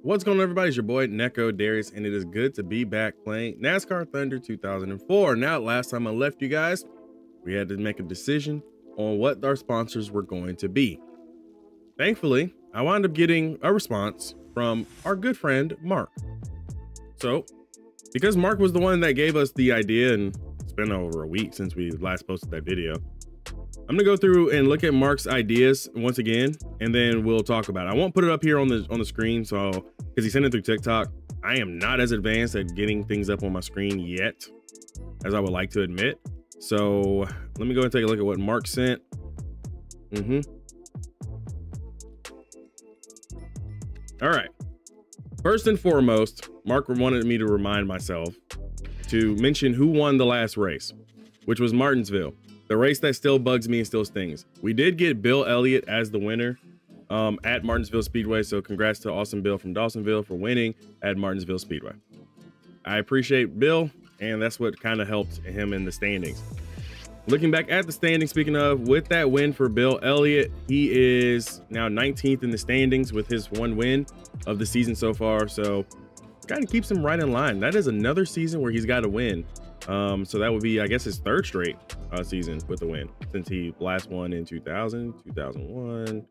What's going on, everybody? It's your boy Neko Darius, and it is good to be back playing NASCAR Thunder 2004. Now, last time I left you guys, we had to make a decision on what our sponsors were going to be. Thankfully, I wound up getting a response from our good friend Mark. So, because Mark was the one that gave us the idea, and it's been over a week since we last posted that video, I'm gonna go through and look at Mark's ideas once again, and then we'll talk about it. I won't put it up here on the screen, so because he sent it through TikTok. I am not as advanced at getting things up on my screen yet as I would like to admit. So let me go and take a look at what Mark sent. All right. First and foremost, Mark wanted me to remind myself to mention who won the last race, which was Martinsville. The race that still bugs me and still stings. We did get Bill Elliott as the winner at Martinsville Speedway. So congrats to Awesome Bill from Dawsonville for winning at Martinsville Speedway. I appreciate Bill, and that's what kind of helped him in the standings. Looking back at the standings, speaking of, with that win for Bill Elliott, he is now 19th in the standings with his one win of the season so far. So kind of keeps him right in line. That is another season where he's got a win. So that would be, I guess, his third straight season with a win since he last won in 2000, 2001,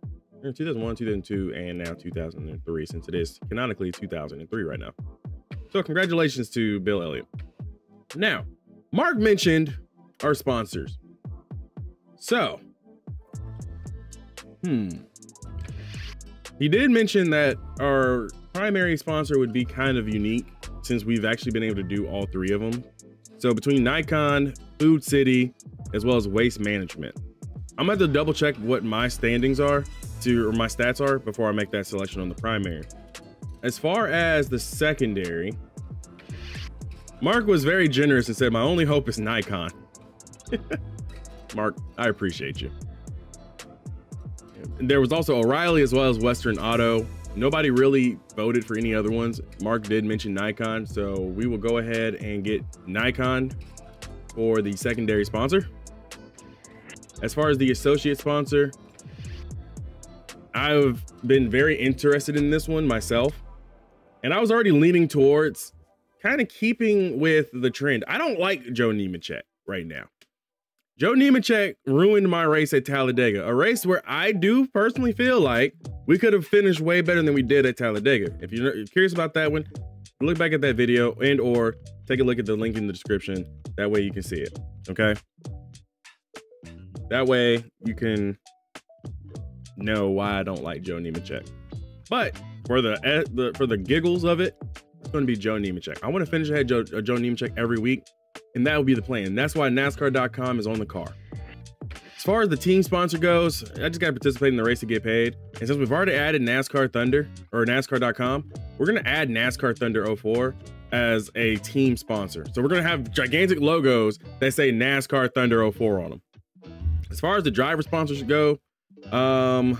2002, and now 2003, since it is canonically 2003 right now. So congratulations to Bill Elliott. Now, Mark mentioned our sponsors. So, he did mention that our primary sponsor would be kind of unique since we've actually been able to do all three of them. So between Nikon, Food City, as well as Waste Management. I'm gonna have to double check what my standings are or my stats are before I make that selection on the primary. As far as the secondary, Mark was very generous and said, my only hope is Nikon. Mark, I appreciate you. And there was also O'Reilly as well as Western Auto. Nobody really voted for any other ones. Mark did mention Nikon, so we will go ahead and get Nikon for the secondary sponsor. As far as the associate sponsor, I've been very interested in this one myself, and I was already leaning towards kind of keeping with the trend. I don't like Joe Nemechek right now. Joe Nemechek ruined my race at Talladega, a race where I do personally feel like we could have finished way better than we did at Talladega. If you're curious about that one, look back at that video and or take a look at the link in the description. That way you can see it, okay? That way you can know why I don't like Joe Nemechek. But for the giggles of it, it's going to be Joe Nemechek. I want to finish ahead Joe Nemechek every week, and that will be the plan. That's why NASCAR.com is on the car. As far as the team sponsor goes, I just got to participate in the race to get paid. And since we've already added NASCAR Thunder or NASCAR.com, we're going to add NASCAR Thunder 04 as a team sponsor. So we're going to have gigantic logos that say NASCAR Thunder 04 on them. As far as the driver sponsors go, I'm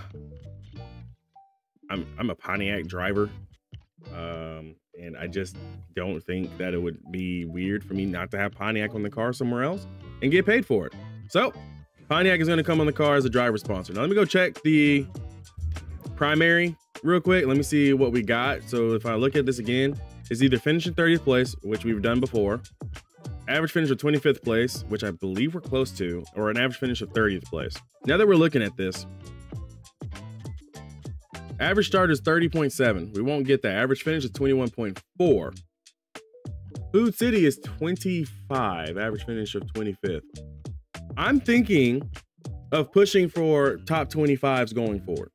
a Pontiac driver. And I just don't think that it would be weird for me not to have Pontiac on the car somewhere else and get paid for it. So Pontiac is going to come on the car as a driver sponsor. Now let me go check the primary real quick. Let me see what we got. So if I look at this again, it's either finish in 30th place, which we've done before, average finish of 25th place, which I believe we're close to, or an average finish of 30th place. Now that we're looking at this, average start is 30.7. We won't get that. Average finish is 21.4. Food City is 25. Average finish of 25th. I'm thinking of pushing for top 25s going forward.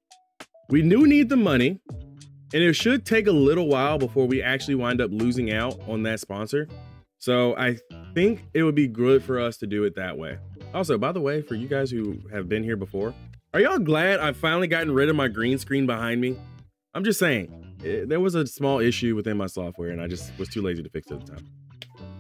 We do need the money, and it should take a little while before we actually wind up losing out on that sponsor. So I think it would be good for us to do it that way. Also, by the way, for you guys who have been here before, are y'all glad I've finally gotten rid of my green screen behind me? I'm just saying, there was a small issue within my software and I just was too lazy to fix it at the time.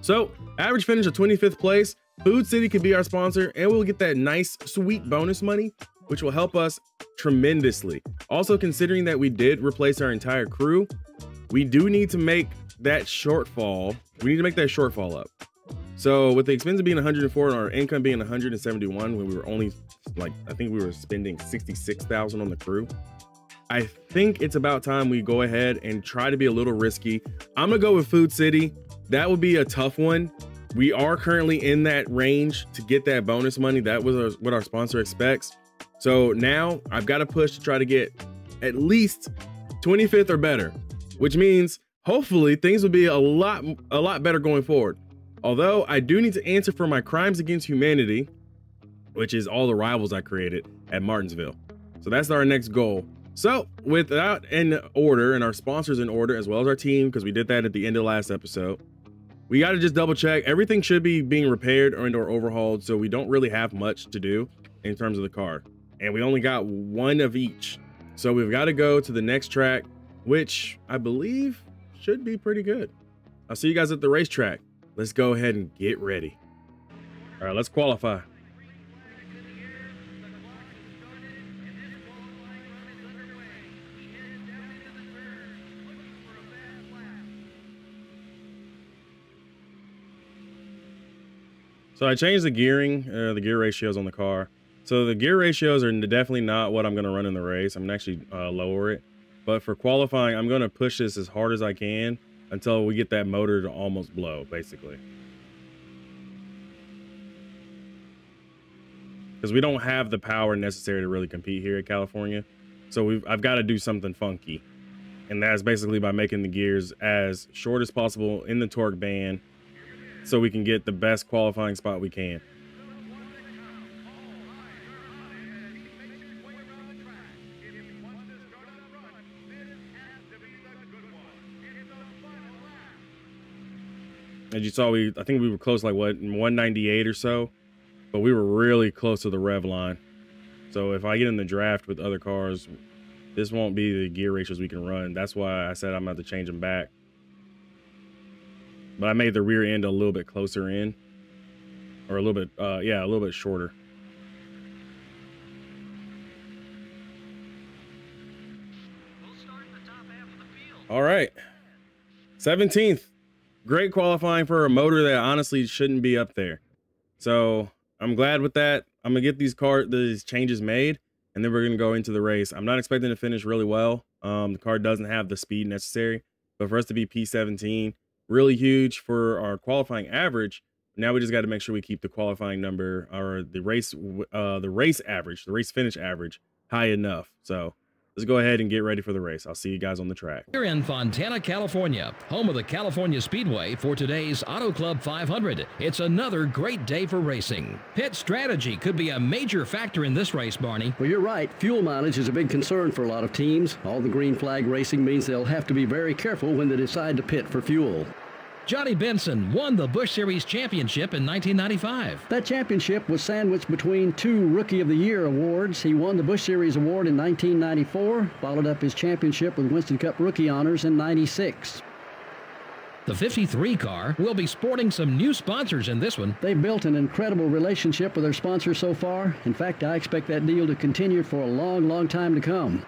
So, average finish of 25th place, Food City could be our sponsor, and we'll get that nice, sweet bonus money, which will help us tremendously. Also, considering that we did replace our entire crew, we do need to make that shortfall. We need to make that shortfall up. So with the expense being 104 and our income being 171, when we were only like, I think we were spending 66,000 on the crew. I think it's about time we go ahead and try to be a little risky. I'm gonna go with Food City. That would be a tough one. We are currently in that range to get that bonus money. That was what our sponsor expects. So now I've got to push to try to get at least 25th or better, which means hopefully things will be a lot better going forward. Although I do need to answer for my crimes against humanity, which is all the rivals I created at Martinsville. So that's our next goal. So with that in order and our sponsors in order, as well as our team, because we did that at the end of the last episode, we got to just double check. Everything should be being repaired or overhauled. So we don't really have much to do in terms of the car. And we only got one of each. So we've got to go to the next track, which I believe should be pretty good. I'll see you guys at the racetrack. Let's go ahead and get ready. All right, let's qualify. So I changed the gearing, the gear ratios on the car. So the gear ratios are definitely not what I'm going to run in the race. I'm going to actually lower it. But for qualifying, I'm going to push this as hard as I can until we get that motor to almost blow, basically. Because we don't have the power necessary to really compete here in California. So I've got to do something funky. And that's basically by making the gears as short as possible in the torque band, so we can get the best qualifying spot we can. As you saw, I think we were close, like what, 198 or so, but we were really close to the rev line. So if I get in the draft with other cars, this won't be the gear ratios we can run. That's why I said I'm going to have to change them back. But I made the rear end a little bit closer in, or a little bit, yeah, a little bit shorter. All right, 17th. Great qualifying for a motor that honestly shouldn't be up there. So I'm glad with that. I'm gonna get these changes made, and then we're gonna go into the race. I'm not expecting to finish really well. The car doesn't have the speed necessary, but for us to be P17, really huge for our qualifying average. Now we just got to make sure we keep the qualifying number, or the race average, the race finish average, high enough. So let's go ahead and get ready for the race. I'll see you guys on the track. We're in Fontana, California, home of the California Speedway, for today's Auto Club 500. It's another great day for racing. Pit strategy could be a major factor in this race, Barney. Well, you're right. Fuel mileage is a big concern for a lot of teams. All the green flag racing means they'll have to be very careful when they decide to pit for fuel. Johnny Benson won the Busch Series championship in 1995. That championship was sandwiched between two Rookie of the Year awards. He won the Busch Series award in 1994, followed up his championship with Winston Cup rookie honors in 96. The 53 car will be sporting some new sponsors in this one. They've built an incredible relationship with their sponsors so far. In fact, I expect that deal to continue for a long, long time to come.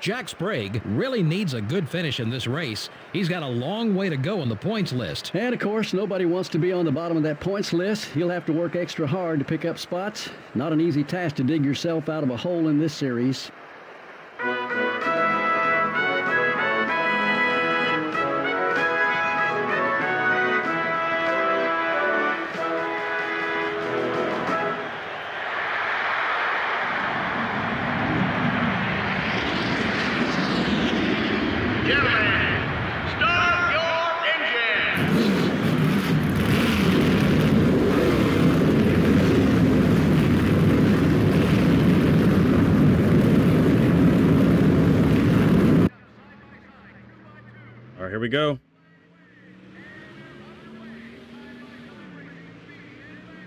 Jack Sprague really needs a good finish in this race. He's got a long way to go on the points list. And, of course, nobody wants to be on the bottom of that points list. He'll have to work extra hard to pick up spots. Not an easy task to dig yourself out of a hole in this series. Here we go.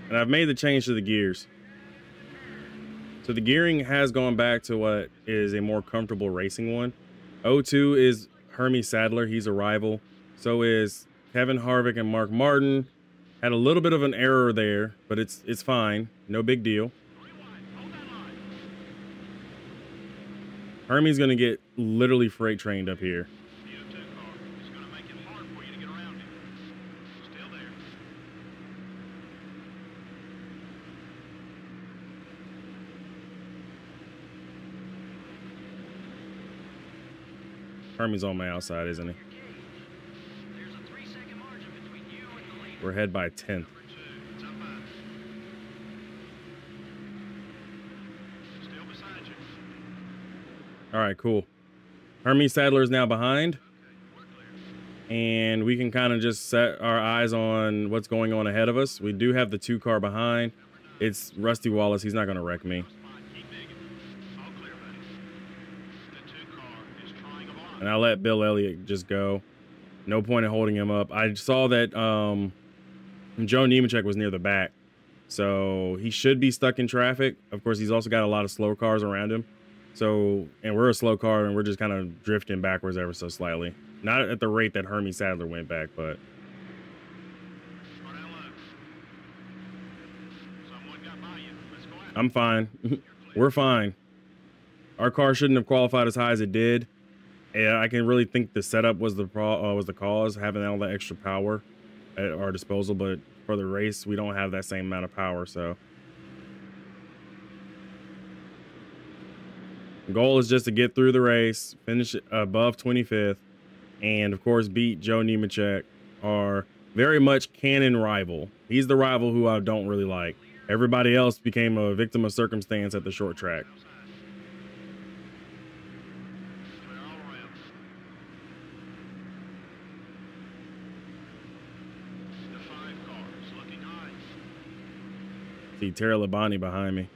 And I've made the change to the gears. So the gearing has gone back to what is a more comfortable racing one. 02 is Hermie Sadler. He's a rival. So is Kevin Harvick and Mark Martin. Had a little bit of an error there, but it's fine. No big deal. Hermie's going to get literally freight trained up here. Hermie's on my outside, isn't he? We're ahead by 10th. All right, cool. Hermie Sadler is now behind. And we can kind of just set our eyes on what's going on ahead of us. We do have the 2 car behind. It's Rusty Wallace. He's not going to wreck me. And I'll let Bill Elliott just go. No point in holding him up. I saw that Joe Nemechek was near the back. So he should be stuck in traffic. Of course, he's also got a lot of slow cars around him. So, and we're a slow car, and we're just kind of drifting backwards ever so slightly. Not at the rate that Hermie Sadler went back, but... I'm fine. We're fine. Our car shouldn't have qualified as high as it did. And I can really think the setup was the cause, having all that extra power at our disposal. But for the race, we don't have that same amount of power, so... The goal is just to get through the race, finish above 25th, and of course beat Joe Nemechek, our very much canon rival. He's the rival who I don't really like. Everybody else became a victim of circumstance at the short track. See Terry Labonte behind me.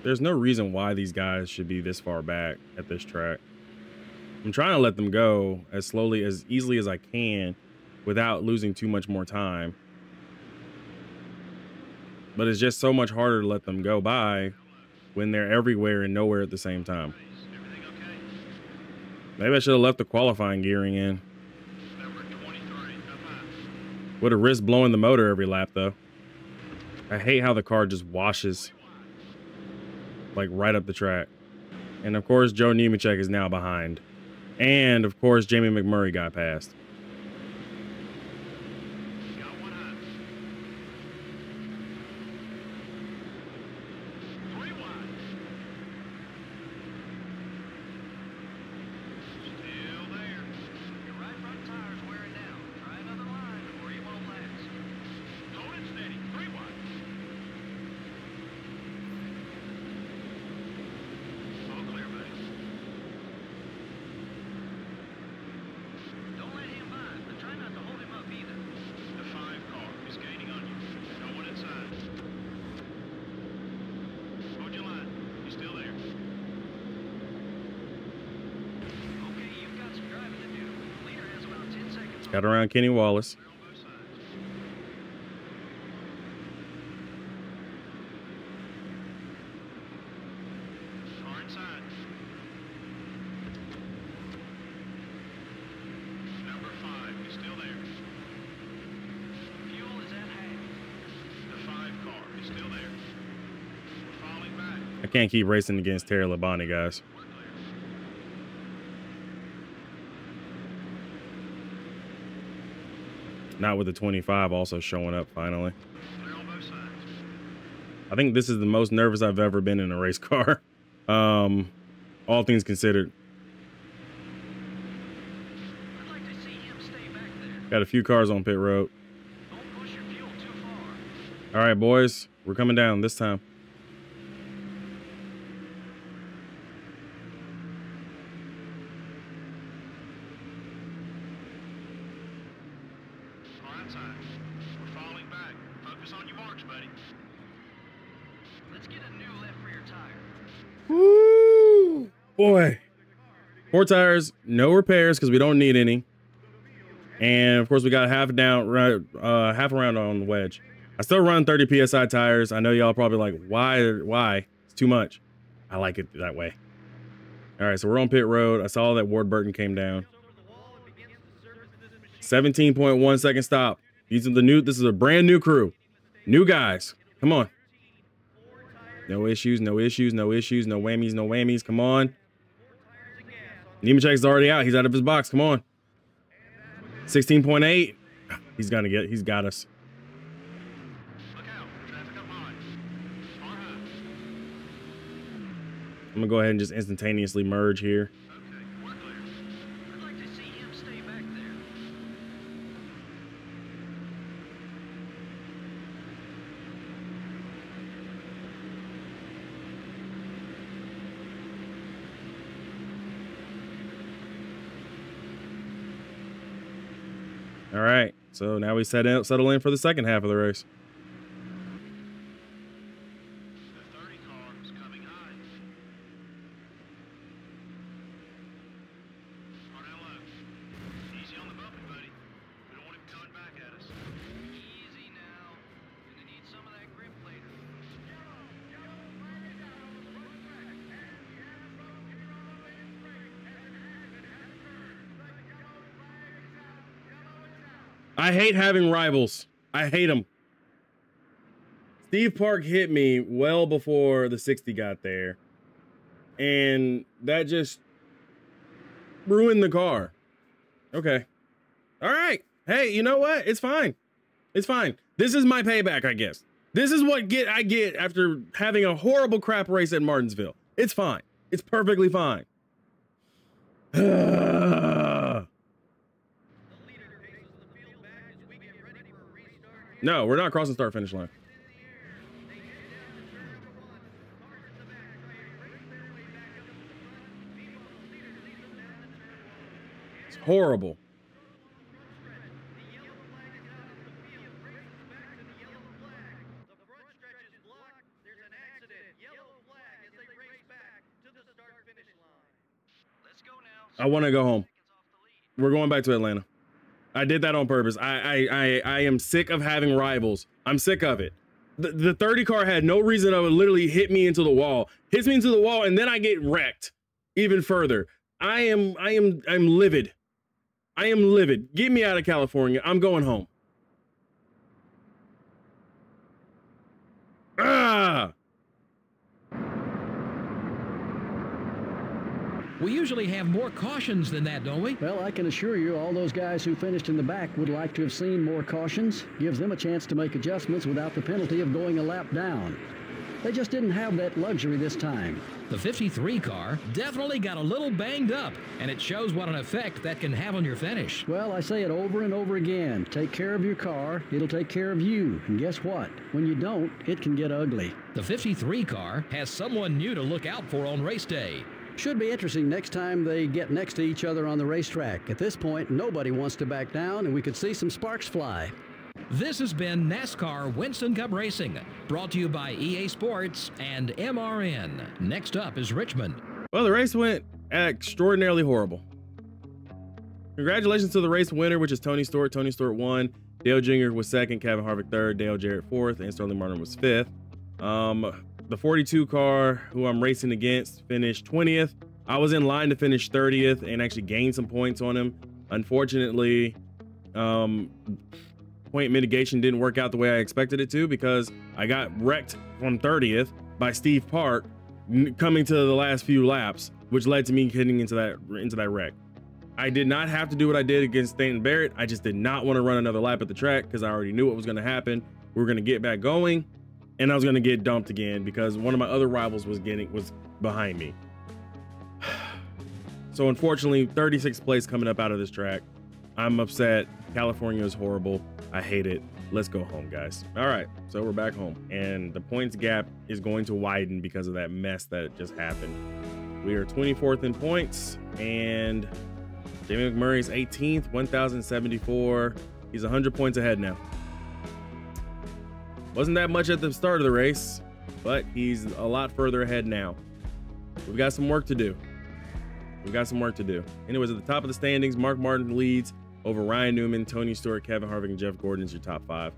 There's no reason why these guys should be this far back at this track. I'm trying to let them go as slowly, as easily as I can without losing too much more time. But it's just so much harder to let them go by when they're everywhere and nowhere at the same time. Maybe I should have left the qualifying gearing in. Would have risked blowing the motor every lap, though. I hate how the car just washes like right up the track. And of course, Joe Nemechek is now behind. And of course, Jamie McMurray got past. Got around Kenny Wallace. Number 5 is still there. Fuel is at hand. The 5 car is still there. We're falling back. I can't keep racing against Terry Labonte, guys. Not with the 25 also showing up finally. I think this is the most nervous I've ever been in a race car. All things considered. I'd like to see him stay back there. Got a few cars on pit road. Don't push your fuel too far. All right, boys, we're coming down this time. We're falling back. Focus on your marks, buddy. Let's get a new left rear tire. Woo! Boy. 4 tires, no repairs because we don't need any. And of course, we got half a round on the wedge. I still run 30 PSI tires. I know y'all probably like, why? It's too much. I like it that way. All right, so we're on pit road. I saw that Ward Burton came down. 17.1 second stop. These are the new, this is a brand new crew. New guys. Come on. No issues, no issues, no issues, no whammies, no whammies. Come on. Nemechek's already out. He's out of his box. Come on. 16.8. He's got us. Look out, traffic up high. Far high. I'm gonna go ahead and just instantaneously merge here. Okay, we're clear. I'd like to see him stay back there. All right, so now we settle in for the second half of the race. The 30 car is coming high. Hard out low. Easy on the bumping, buddy. We don't want him coming back at us. Easy now. Gonna need some of that grip later. I hate having rivals. I hate them. Steve Park hit me well before the 60 got there, and that just ruined the car. Okay. All right. Hey, you know what? It's fine. It's fine. This is my payback, I guess. This is what I get after having a horrible crap race at Martinsville. It's fine. It's perfectly fine. No, we're not crossing start finish line. It's horrible. I want to go home. We're going back to Atlanta. I did that on purpose. I am sick of having rivals. I'm sick of it. The 30 car had no reason to literally hit me into the wall. Hits me into the wall, and then I get wrecked even further. I'm livid. I am livid. Get me out of California. I'm going home. Ah! We usually have more cautions than that, don't we? Well, I can assure you all those guys who finished in the back would like to have seen more cautions. Gives them a chance to make adjustments without the penalty of going a lap down. They just didn't have that luxury this time. The 53 car definitely got a little banged up, and it shows what an effect that can have on your finish. Well, I say it over and over again. Take care of your car, it'll take care of you. And guess what? When you don't, it can get ugly. The 53 car has someone new to look out for on race day. Should be interesting next time they get next to each other on the racetrack. At this point, nobody wants to back down, and we could see some sparks fly. This has been NASCAR Winston Cup Racing, brought to you by EA Sports and MRN. Next up is Richmond. Well, the race went extraordinarily horrible. Congratulations to the race winner, which is Tony Stewart. Tony Stewart won. Dale Jr. was second, Kevin Harvick third, Dale Jarrett fourth, and Sterling Martin was fifth. The 42 car, who I'm racing against, finished 20th. I was in line to finish 30th and actually gained some points on him. Unfortunately, point mitigation didn't work out the way I expected it to, because I got wrecked from 30th by Steve Park coming to the last few laps, which led to me getting into that wreck. I did not have to do what I did against Stanton Barrett. I just did not want to run another lap at the track because I already knew what was going to happen. We were going to get back going, and I was going to get dumped again because one of my other rivals was behind me. So unfortunately, 36th place coming up out of this track. I'm upset. California is horrible. I hate it. Let's go home, guys. All right, so we're back home, and the points gap is going to widen because of that mess that just happened. We are 24th in points, and Jamie McMurray's 18th, 1,074. He's 100 points ahead now. Wasn't that much at the start of the race, but he's a lot further ahead now. We've got some work to do. Anyways, at the top of the standings, Mark Martin leads over Ryan Newman, Tony Stewart, Kevin Harvick, and Jeff Gordon is your top five.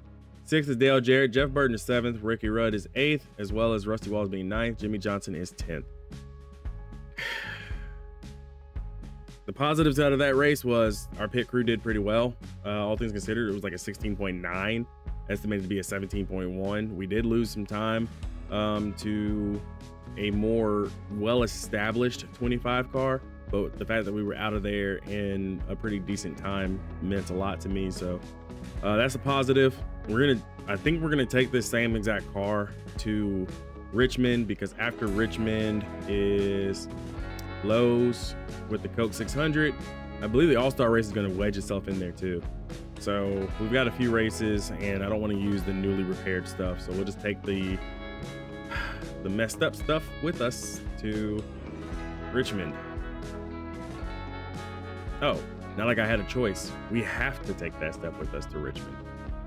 6th is Dale Jarrett. Jeff Burton is 7th. Ricky Rudd is 8th, as well as Rusty Wallace being 9th. Jimmy Johnson is 10th. The positives out of that race was our pit crew did pretty well. All things considered, it was like a 16.9, estimated to be a 17.1. We did lose some time. to a more well-established 25 car, but the fact that we were out of there in a pretty decent time meant a lot to me. So that's a positive. I think we're gonna take this same exact car to Richmond, because after Richmond is Lowe's with the Coke 600. I believe the All-Star race is going to wedge itself in there too. So we've got a few races, and I don't want to use the newly repaired stuff, so we'll just take the messed up stuff with us to Richmond. Oh, not like I had a choice. We have to take that stuff with us to Richmond.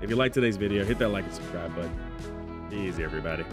If you like today's video, hit that like and subscribe button. Easy, everybody.